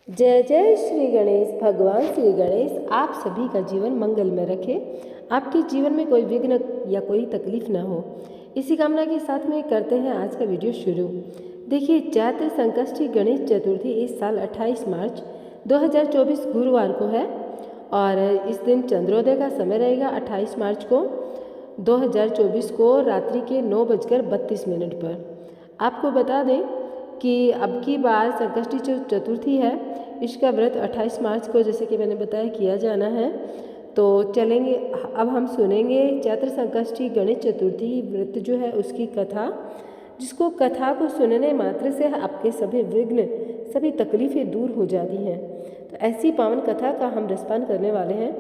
जय जय श्री गणेश। भगवान श्री गणेश आप सभी का जीवन मंगल में रखे, आपके जीवन में कोई विघ्न या कोई तकलीफ ना हो, इसी कामना के साथ में करते हैं आज का वीडियो शुरू। देखिए, चैत्र संकष्टी गणेश चतुर्थी इस साल 28 मार्च 2024 गुरुवार को है और इस दिन चंद्रोदय का समय रहेगा 28 मार्च को 2024 को रात्रि के 9:32 पर। आपको बता दें कि अब की बार संकष्टी जो चतुर्थी है इसका व्रत 28 मार्च को, जैसे कि मैंने बताया, किया जाना है। तो चलेंगे, अब हम सुनेंगे चैत्र संकष्टी गणेश चतुर्थी व्रत जो है उसकी कथा, जिसको कथा को सुनने मात्र से आपके सभी विघ्न, सभी तकलीफ़ें दूर हो जाती हैं। तो ऐसी पावन कथा का हम रसपान करने वाले हैं,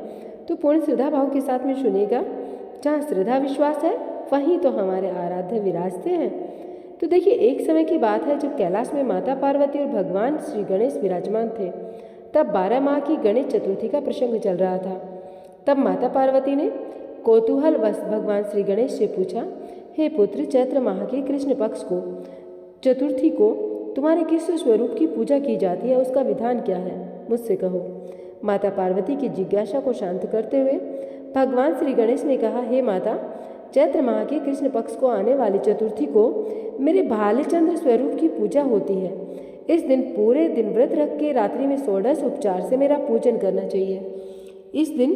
तो पूर्ण श्रद्धा भाव के साथ में सुनिएगा। जहाँ श्रद्धा विश्वास है वहीं तो हमारे आराध्य विराजते हैं। तो देखिए, एक समय की बात है जब कैलाश में माता पार्वती और भगवान श्री गणेश विराजमान थे। तब 12 माह की गणेश चतुर्थी का प्रसंग चल रहा था। तब माता पार्वती ने कौतूहलवश भगवान श्री गणेश से पूछा, हे पुत्र, चैत्र माह के कृष्ण पक्ष को चतुर्थी को तुम्हारे किस स्वरूप की पूजा की जाती है, उसका विधान क्या है, मुझसे कहो। माता पार्वती की जिज्ञासा को शांत करते हुए भगवान श्री गणेश ने कहा, हे माता, चैत्र माह के कृष्ण पक्ष को आने वाली चतुर्थी को मेरे भालचंद्र स्वरूप की पूजा होती है। इस दिन पूरे दिन व्रत रख के रात्रि में षोडश उपचार से मेरा पूजन करना चाहिए। इस दिन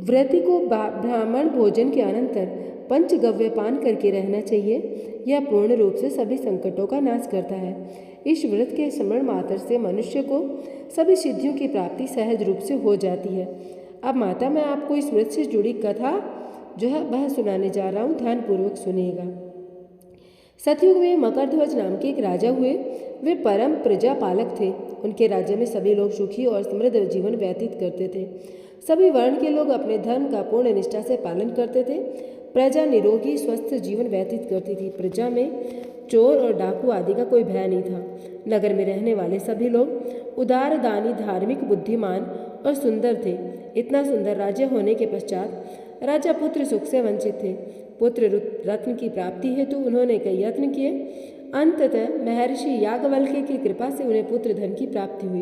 व्रती को ब्राह्मण भोजन के अनंतर पंचगव्य पान करके रहना चाहिए। यह पूर्ण रूप से सभी संकटों का नाश करता है। इस व्रत के स्मरण मात्र से मनुष्य को सभी सिद्धियों की प्राप्ति सहज रूप से हो जाती है। अब माता, मैं आपको इस व्रत से जुड़ी कथा जो है वह सुनाने जा रहा हूँ, ध्यानपूर्वक सुनिएगा। सतयुग में मकरध्वज नाम के एक राजा हुए। वे परम प्रजा पालक थे। उनके राज्य में सभी लोग सुखी और समृद्ध जीवन व्यतीत करते थे। सभी वर्ण के लोग अपने धर्म का पूर्ण निष्ठा से पालन करते थे। प्रजा निरोगी स्वस्थ जीवन व्यतीत करती थी। प्रजा में चोर और डाकू आदि का कोई भय नहीं था। नगर में रहने वाले सभी लोग उदार, दानी, धार्मिक, बुद्धिमान और सुंदर थे। इतना सुंदर राज्य होने के पश्चात राजा पुत्र सुख से वंचित थे। पुत्र रत्न की प्राप्ति हेतु उन्होंने कई यत्न किए। अंततः महर्षि याज्ञवल्क्य की कृपा से उन्हें पुत्र धन की प्राप्ति हुई।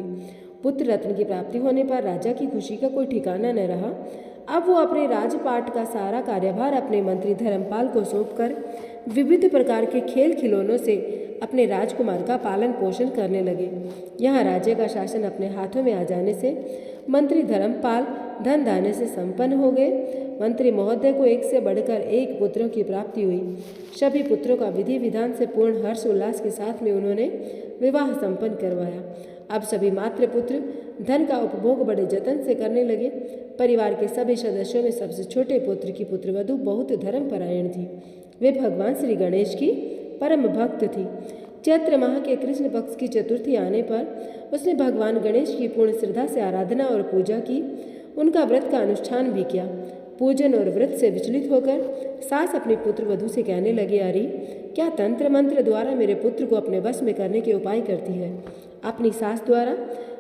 पुत्र रत्न की प्राप्ति होने पर राजा की खुशी का कोई ठिकाना न रहा। अब वो अपने राजपाट का सारा कार्यभार अपने मंत्री धर्मपाल को सौंपकर विविध प्रकार के खेल खिलौनों से अपने राजकुमार का पालन पोषण करने लगे। यहाँ राज्य का शासन अपने हाथों में आ जाने से मंत्री धर्मपाल धन धान्य से संपन्न हो गए। मंत्री महोदय को एक से बढ़कर एक पुत्रों की प्राप्ति हुई। सभी पुत्रों का विधि विधान से पूर्ण हर्ष उल्लास के साथ में उन्होंने विवाह संपन्न करवाया। अब सभी मात्र पुत्र धन का उपभोग बड़े जतन से करने लगे। परिवार के सभी सदस्यों में सबसे छोटे पुत्र की पुत्रवधू बहुत धर्मपरायण थी। वे भगवान श्री गणेश की परम भक्त थी। चैत्र माह के कृष्ण पक्ष की चतुर्थी आने पर उसने भगवान गणेश की पूर्ण श्रद्धा से आराधना और पूजा की। उनका व्रत का अनुष्ठान भी किया। पूजन और व्रत से विचलित होकर सास अपने पुत्र वधू से कहने लगे, अरे, क्या तंत्र मंत्र द्वारा मेरे पुत्र को अपने वश में करने के उपाय करती है। अपनी सास द्वारा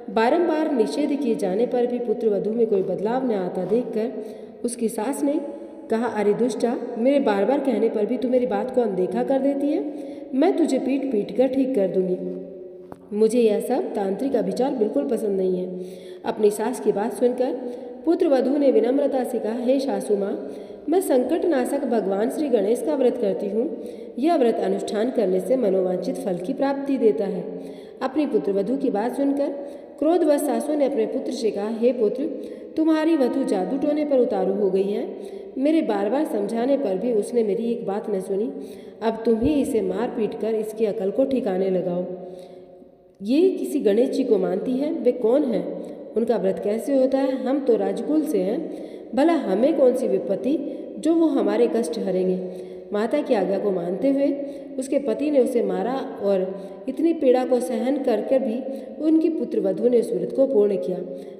बारंबार निषेध किए जाने पर भी पुत्र वधू में कोई बदलाव न आता देखकर उसकी सास ने कहा, अरे दुष्टा, मेरे बार बार कहने पर भी तू मेरी बात को अनदेखा कर देती है। मैं तुझे पीट पीट कर ठीक कर दूंगी। मुझे यह सब तांत्रिक अभिचार बिल्कुल पसंद नहीं है। अपनी सास की बात सुनकर पुत्र वधू ने विनम्रता से कहा, हे सासू माँ, मैं संकट नाशक भगवान श्री गणेश का व्रत करती हूँ। यह व्रत अनुष्ठान करने से मनोवांछित फल की प्राप्ति देता है। अपनी पुत्र वधू की बात सुनकर क्रोधवश सासू ने अपने पुत्र से कहा, हे पुत्र, तुम्हारी वधू जादू टोने पर उतारू हो गई है। मेरे बार बार समझाने पर भी उसने मेरी एक बात न सुनी। अब तुम ही इसे मार पीट कर इसकी अकल को ठिकाने लगाओ। ये किसी गणेश जी को मानती है। वे कौन है? उनका व्रत कैसे होता है? हम तो राजकुल से हैं। भला हमें कौन सी विपत्ति जो वो हमारे कष्ट हरेंगे। माता की आज्ञा को मानते हुए उसके पति ने उसे मारा और इतनी पीड़ा को सहन कर कर भी उनकी पुत्र वधू ने उस व्रत को पूर्ण किया।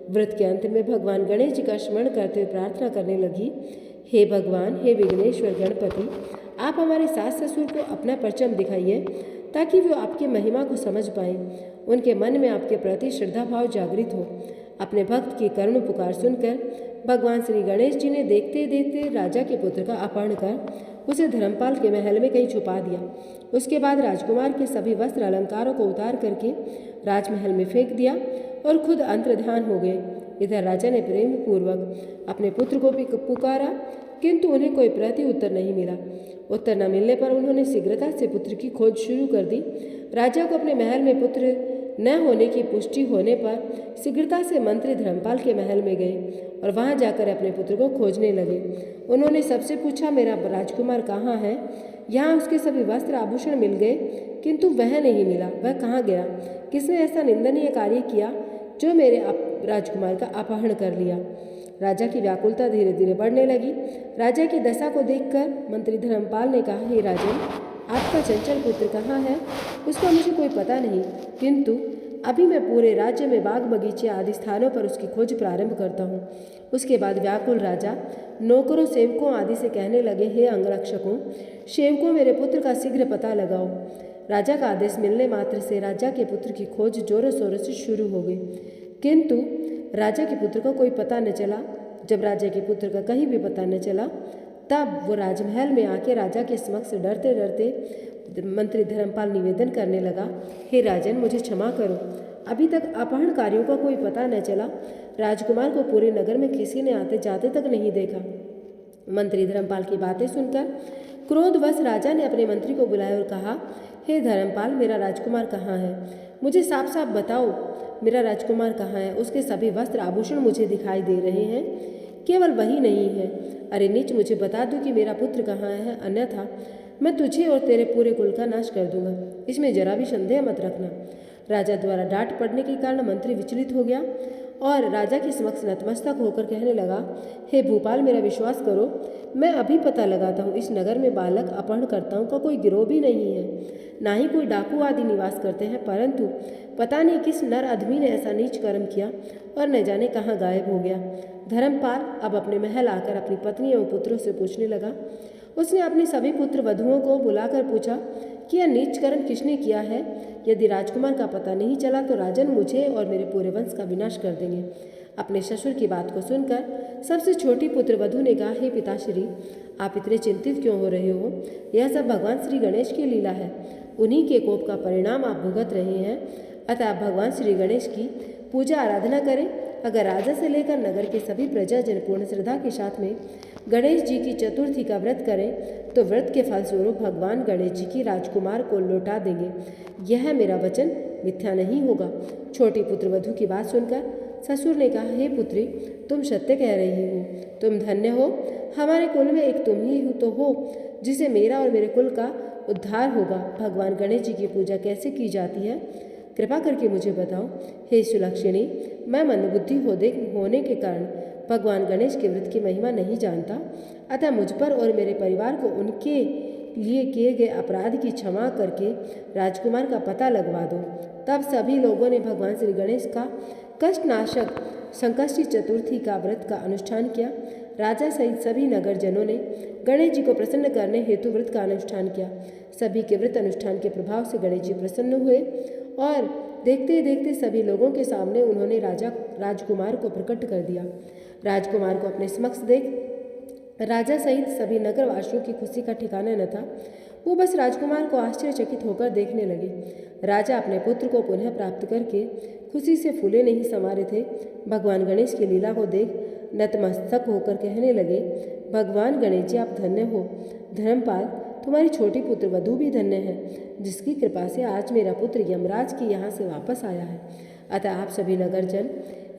व्रत के अंत में भगवान गणेश जी का स्मरण करते हुए प्रार्थना करने लगी, हे भगवान, हे विघ्नेश्वर गणपति, आप हमारे सास ससुर को अपना परचम दिखाइए ताकि वे आपकी महिमा को समझ पाएं। उनके मन में आपके प्रति श्रद्धा भाव जागृत हो। अपने भक्त की करुण पुकार सुनकर भगवान श्री गणेश जी ने देखते देखते राजा के पुत्र का अपहरण कर उसे धर्मपाल के महल में कहीं छुपा दिया। उसके बाद राजकुमार के सभी वस्त्र अलंकारों को उतार करके राजमहल में फेंक दिया और खुद अंतर्ध्यान हो गए। इधर राजा ने प्रेम पूर्वक अपने पुत्र को भी पुकारा, किंतु उन्हें कोई प्रति उत्तर नहीं मिला। उत्तर न मिलने पर उन्होंने शीघ्रता से पुत्र की खोज शुरू कर दी। राजा को अपने महल में पुत्र न होने की पुष्टि होने पर शीघ्रता से मंत्री धर्मपाल के महल में गए और वहां जाकर अपने पुत्र को खोजने लगे। उन्होंने सबसे पूछा, मेरा राजकुमार कहाँ है? यहाँ उसके सभी वस्त्र आभूषण मिल गए, किंतु वह नहीं मिला। वह कहाँ गया? किसने ऐसा निंदनीय कार्य किया जो मेरे राजकुमार का अपहरण कर लिया? राजा की व्याकुलता धीरे धीरे बढ़ने लगी। राजा की दशा को देखकर मंत्री धर्मपाल ने कहा, हे राजन, आपका चंचल पुत्र कहाँ है? उसका मुझे कोई पता नहीं, किंतु अभी मैं पूरे राज्य में बाग बगीचे आदि स्थानों पर उसकी खोज प्रारंभ करता हूँ। उसके बाद व्याकुल राजा नौकरों सेवकों आदि से कहने लगे, हे अंगरक्षकों, सेवकों, मेरे पुत्र का शीघ्र पता लगाओ। राजा का आदेश मिलने मात्र से राजा के पुत्र की खोज जोरों शोरों से शुरू हो गई, किंतु राजा के पुत्र का कोई पता न चला। जब राजा के पुत्र का कहीं भी पता न चला, तब वो राजमहल में आके राजा के समक्ष डरते डरते मंत्री धर्मपाल निवेदन करने लगा, हे राजन, मुझे क्षमा करो, अभी तक अपहरणकारियों का कोई पता न चला। राजकुमार को पूरे नगर में किसी ने आते जाते तक नहीं देखा। मंत्री धर्मपाल की बातें सुनकर क्रोधवश राजा ने अपने मंत्री को बुलाया और कहा, हे धर्मपाल, मेरा राजकुमार कहाँ है? मुझे साफ साफ बताओ, मेरा राजकुमार कहाँ है? उसके सभी वस्त्र आभूषण मुझे दिखाई दे रहे हैं, केवल वही नहीं है। अरे नीच, मुझे बता दो कि मेरा पुत्र कहाँ है, अन्यथा मैं तुझे और तेरे पूरे कुल का नाश कर दूंगा। इसमें जरा भी संदेह मत रखना। राजा द्वारा डांट पड़ने के कारण मंत्री विचलित हो गया और राजा के समक्ष नतमस्तक होकर कहने लगा, हे भूपाल, मेरा विश्वास करो, मैं अभी पता लगाता हूँ। इस नगर में बालक अपहरणकर्ताओं का कोई गिरोह भी नहीं है, ना ही कोई डाकू आदि निवास करते हैं, परंतु पता नहीं किस नर आदमी ने ऐसा नीच कर्म किया और न जाने कहाँ गायब हो गया। धर्मपाल अब अपने महल आकर अपनी पत्नी एवं पुत्रों से पूछने लगा। उसने अपने सभी पुत्र वधुओं को बुलाकर पूछा कि यह नीच कर्म किसने किया है? यदि राजकुमार का पता नहीं चला तो राजन मुझे और मेरे पूरे वंश का विनाश कर देंगे। अपने ससुर की बात को सुनकर सबसे छोटी पुत्र वधु ने कहा, हे पिताश्री, आप इतने चिंतित क्यों हो रहे हो? यह सब भगवान श्री गणेश की लीला है। उन्हीं के कोप का परिणाम आप भुगत रहे हैं। अतः आप भगवान श्री गणेश की पूजा आराधना करें। अगर राजा से लेकर नगर के सभी प्रजाजन पूर्ण श्रद्धा के साथ में गणेश जी की चतुर्थी का व्रत करें तो व्रत के फलस्वरूप भगवान गणेश जी की राजकुमार को लौटा देंगे। यह मेरा वचन मिथ्या नहीं होगा। छोटी पुत्र वधु की बात सुनकर ससुर ने कहा, हे पुत्री, तुम सत्य कह रही हो, तुम धन्य हो। हमारे कुल में एक तुम ही तो हो जिसे मेरा और मेरे कुल का उद्धार होगा। भगवान गणेश जी की पूजा कैसे की जाती है, कृपा करके मुझे बताओ। हे सुलक्षिणी, मैं मंदबुद्धि होने के कारण भगवान गणेश के व्रत की महिमा नहीं जानता, अतः मुझ पर और मेरे परिवार को उनके लिए किए गए अपराध की क्षमा करके राजकुमार का पता लगवा दो। तब सभी लोगों ने भगवान श्री गणेश का कष्टनाशक संकष्टी चतुर्थी का व्रत का अनुष्ठान किया। राजा सहित सभी नगरजनों ने गणेश जी को प्रसन्न करने हेतु व्रत का अनुष्ठान किया। सभी के व्रत अनुष्ठान के प्रभाव से गणेश जी प्रसन्न हुए और देखते देखते सभी लोगों के सामने उन्होंने राजकुमार को प्रकट कर दिया। राजकुमार को अपने समक्ष देख राजा सहित सभी नगरवासियों की खुशी का ठिकाना न था। वो बस राजकुमार को आश्चर्यचकित होकर देखने लगे। राजा अपने पुत्र को पुनः प्राप्त करके खुशी से फूले नहीं समा रहे थे। भगवान गणेश की लीला को देख नतमस्तक होकर कहने लगे, भगवान गणेश जी, आप धन्य हो। धर्मपाल, तुम्हारी छोटी पुत्र वधु भी धन्य है, जिसकी कृपा से आज मेरा पुत्र यमराज के यहाँ से वापस आया है। अतः आप सभी नगरजन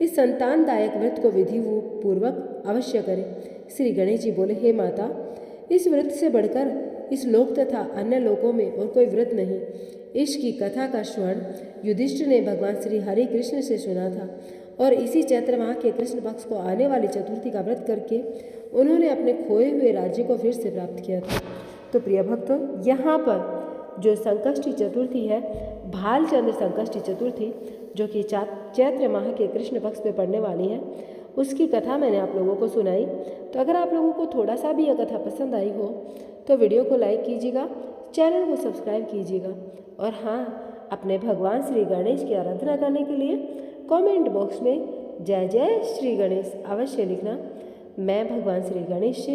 इस संतानदायक व्रत को विधि पूर्वक अवश्य करें। श्री गणेश जी बोले, हे माता, इस व्रत से बढ़कर इस लोक तथा अन्य लोकों में और कोई व्रत नहीं। इसकी कथा का स्वर्ण युधिष्ठिर ने भगवान श्री हरि कृष्ण से सुना था और इसी चैत्र माह के कृष्ण पक्ष को आने वाली चतुर्थी का व्रत करके उन्होंने अपने खोए हुए राज्य को फिर से प्राप्त किया था। तो प्रिय भक्तों, यहाँ पर जो संकष्टी चतुर्थी है, भालचंद्र संकष्टी चतुर्थी, जो कि चैत्र माह के कृष्ण पक्ष में पड़ने वाली है, उसकी कथा मैंने आप लोगों को सुनाई। तो अगर आप लोगों को थोड़ा सा भी यह कथा पसंद आई हो तो वीडियो को लाइक कीजिएगा, चैनल को सब्सक्राइब कीजिएगा और हाँ, अपने भगवान श्री गणेश की आराधना करने के लिए कमेंट बॉक्स में जय जय श्री गणेश अवश्य लिखना। मैं भगवान श्री गणेश से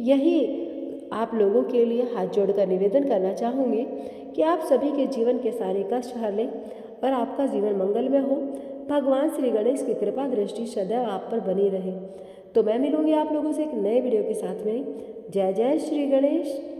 यही आप लोगों के लिए हाथ जोड़कर निवेदन करना चाहूँगी कि आप सभी के जीवन के सारे कष्ट हर लें और आपका जीवन मंगलमय हो। भगवान श्री गणेश की कृपा दृष्टि सदैव आप पर बनी रहे। तो मैं मिलूंगी आप लोगों से एक नए वीडियो के साथ में। जय जय श्री गणेश।